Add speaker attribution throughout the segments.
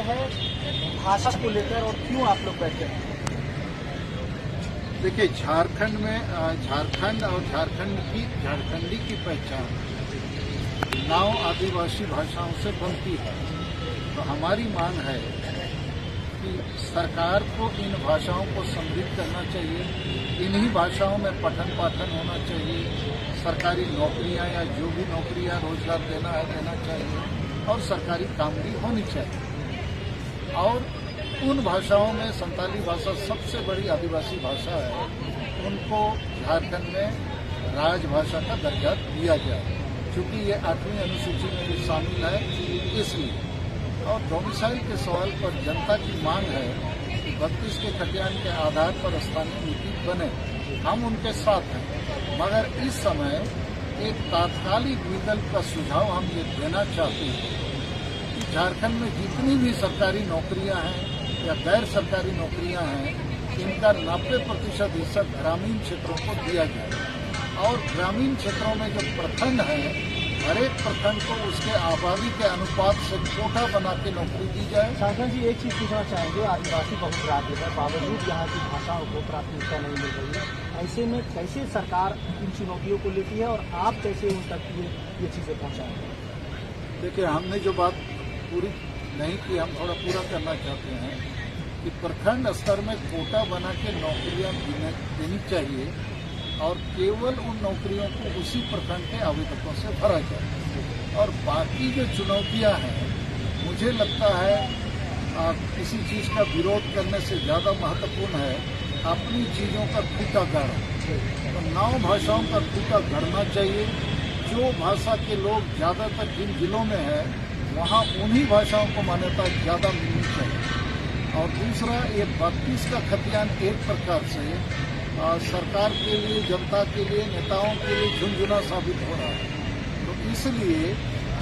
Speaker 1: है भाषा को लेकर और क्यों आप लोग बैठे हैं?
Speaker 2: देखिए, झारखंड में झारखंड और झारखंडी की पहचान 9 आदिवासी भाषाओं से बनती है। तो हमारी मांग है कि सरकार को इन भाषाओं को समृद्ध करना चाहिए, इन्हीं भाषाओं में पठन पाठन होना चाहिए, सरकारी नौकरियां या जो भी नौकरियां रोजगार देना चाहिए और सरकारी काम भी होनी चाहिए। और उन भाषाओं में संताली भाषा सबसे बड़ी आदिवासी भाषा है, उनको झारखंड में राजभाषा का दर्जा दिया जाए, क्योंकि ये 8वीं अनुसूची में भी शामिल है इसलिए। और डोमिसाइल के सवाल पर जनता की मांग है कि 32 के खतियान के आधार पर स्थानीय नीति बने, हम उनके साथ हैं, मगर इस समय एक तात्कालिक विकल्प का सुझाव हम ये देना चाहते हैं कि झारखंड में जितनी भी सरकारी नौकरियां हैं या गैर सरकारी नौकरियां हैं, इनका 90% हिस्सा ग्रामीण क्षेत्रों को दिया जाए और ग्रामीण क्षेत्रों में जो प्रखंड हैं, हर एक प्रखंड को उसके आबादी के अनुपात से कोटा बना के नौकरी दी जाए।
Speaker 1: शासन जी, एक चीज पूछना चाहेंगे, आदिवासी बहुल राज्य है, बावजूद यहाँ की भाषाओं को प्राथमिकता नहीं मिल रही है, ऐसे में कैसे सरकार इन चुनौतियों को लेती है और आप कैसे उन तक ये चीजें पहुँचाएंगे?
Speaker 2: देखिए, हमने जो बात पूरी नहीं की, हम थोड़ा पूरा करना चाहते हैं कि प्रखंड स्तर में कोटा बना के नौकरियां देनी चाहिए और केवल उन नौकरियों को उसी प्रखंड के आवेदकों से भरा जाए। और बाकी जो चुनौतियां हैं, मुझे लगता है किसी चीज का विरोध करने से ज्यादा महत्वपूर्ण है अपनी चीजों का खूंटा गाड़ना। तो 9 भाषाओं का खूंटा गढ़ना चाहिए। जो भाषा के लोग ज्यादातर जिन जिलों में है, वहाँ उन्हीं भाषाओं को मान्यता ज्यादा मिलनी चाहिए। और दूसरा, ये 32 का खतियान एक प्रकार से सरकार के लिए, जनता के लिए, नेताओं के लिए झुनझुना साबित हो रहा है। तो इसलिए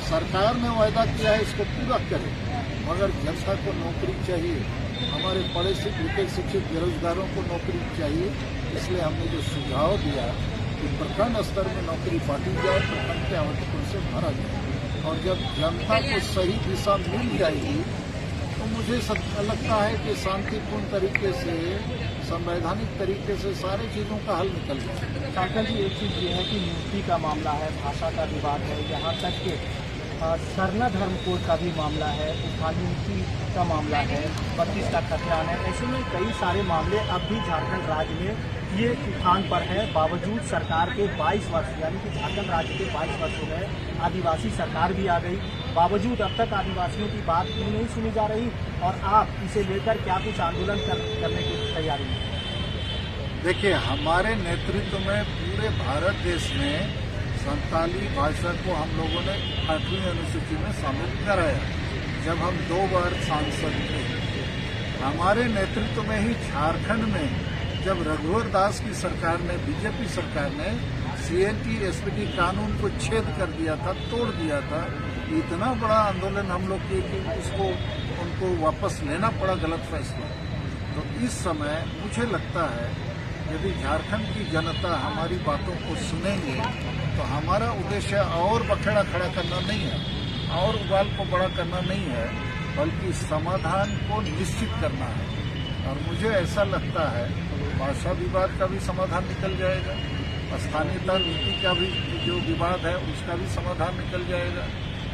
Speaker 2: सरकार ने वायदा किया है इसको पूरा करे, मगर जनता को नौकरी चाहिए, हमारे पढ़े लिखे शिक्षित बेरोजगारों को नौकरी चाहिए। इसलिए हमने जो सुझाव दिया कि प्रखंड स्तर में नौकरी बांटी जाए, प्रखंड के आवेदकों से भरा जाए और जब जनता को सही दिशा मिल जाएगी तो मुझे लगता है कि शांतिपूर्ण तरीके से, संवैधानिक तरीके से सारी चीज़ों का हल निकल जाए।
Speaker 1: शासन जी, एक चीज़ ये है कि नीति का मामला है, भाषा का विवाद है, यहाँ तक कि सरना धर्म कोड का भी मामला है, स्थानीय नीति का मामला है, 32 का खतियान है। ऐसे में कई सारे मामले अब भी झारखंड राज्य में ये तूफान पर है, बावजूद सरकार के 22 वर्ष, यानी कि झारखंड राज्य के 22 वर्ष हो गए, आदिवासी सरकार भी आ गई, बावजूद अब तक आदिवासियों की बात क्यों नहीं सुनी जा रही और आप इसे लेकर क्या कुछ आंदोलन करने की तैयारी में?
Speaker 2: देखिए, हमारे नेतृत्व में पूरे भारत देश में संताली भाषा को हम लोगों ने 8वीं अनुसूची में शामिल कराया जब हम 2 बार सांसद थे। हमारे नेतृत्व में ही झारखंड में जब रघुवर दास की सरकार ने, बीजेपी सरकार ने CNT SPT कानून को छेद कर दिया था, तोड़ दिया था, इतना बड़ा आंदोलन हम लोग किए कि उनको वापस लेना पड़ा गलत फैसला। तो इस समय मुझे लगता है यदि झारखंड की जनता हमारी बातों को सुनेंगे तो हमारा उद्देश्य और बखेड़ा खड़ा करना नहीं है और उबाल को बड़ा करना नहीं है, बल्कि समाधान को निश्चित करना है। और मुझे ऐसा लगता है भाषा विवाद का भी समाधान निकल जाएगा, स्थानीयता नीति का भी जो विवाद है उसका भी समाधान निकल जाएगा,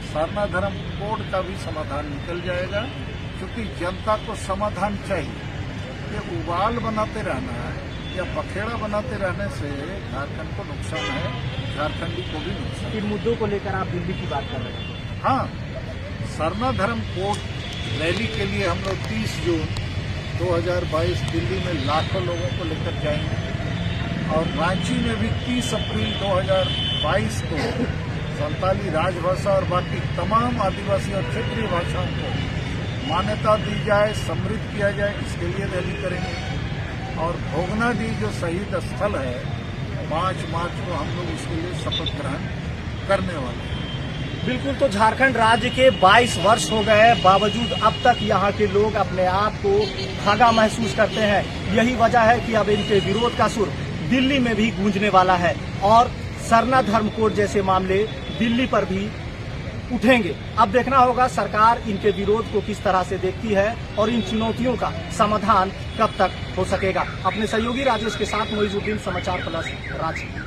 Speaker 2: सरना धर्म कोड का भी समाधान निकल जाएगा, क्योंकि जनता को समाधान चाहिए। ये उबाल बनाते रहना है या बखेड़ा बनाते रहने से झारखंड को नुकसान है, झारखंडी को भी नुकसान।
Speaker 1: इन मुद्दों को लेकर आप दिल्ली की बात कर रहे हैं?
Speaker 2: हाँ, सरना धर्म कोड रैली के लिए हम लोग 30 जून 2022 दिल्ली में लाखों लोगों को लेकर जाएंगे और रांची में भी 30 अप्रैल 2022 को संताली राजभाषा और बाकी तमाम आदिवासी और क्षेत्रीय भाषाओं को मान्यता दी जाए, समृद्ध किया जाए, इसके लिए रैली करेंगे। और भोगनाडीह जो शहीद स्थल है, 5 मार्च को हम लोग उसके लिए शपथ ग्रहण करने वाले हैं।
Speaker 1: बिल्कुल, तो झारखंड राज्य के 22 वर्ष हो गए, बावजूद अब तक यहाँ के लोग अपने आप को भागा महसूस करते हैं। यही वजह है कि अब इनके विरोध का सुर दिल्ली में भी गूंजने वाला है और सरना धर्म कोड जैसे मामले दिल्ली पर भी उठेंगे। अब देखना होगा सरकार इनके विरोध को किस तरह से देखती है और इन चुनौतियों का समाधान कब तक हो सकेगा। अपने सहयोगी राजेश के साथ मोइजुद्दीन, समाचार प्लस, रांची।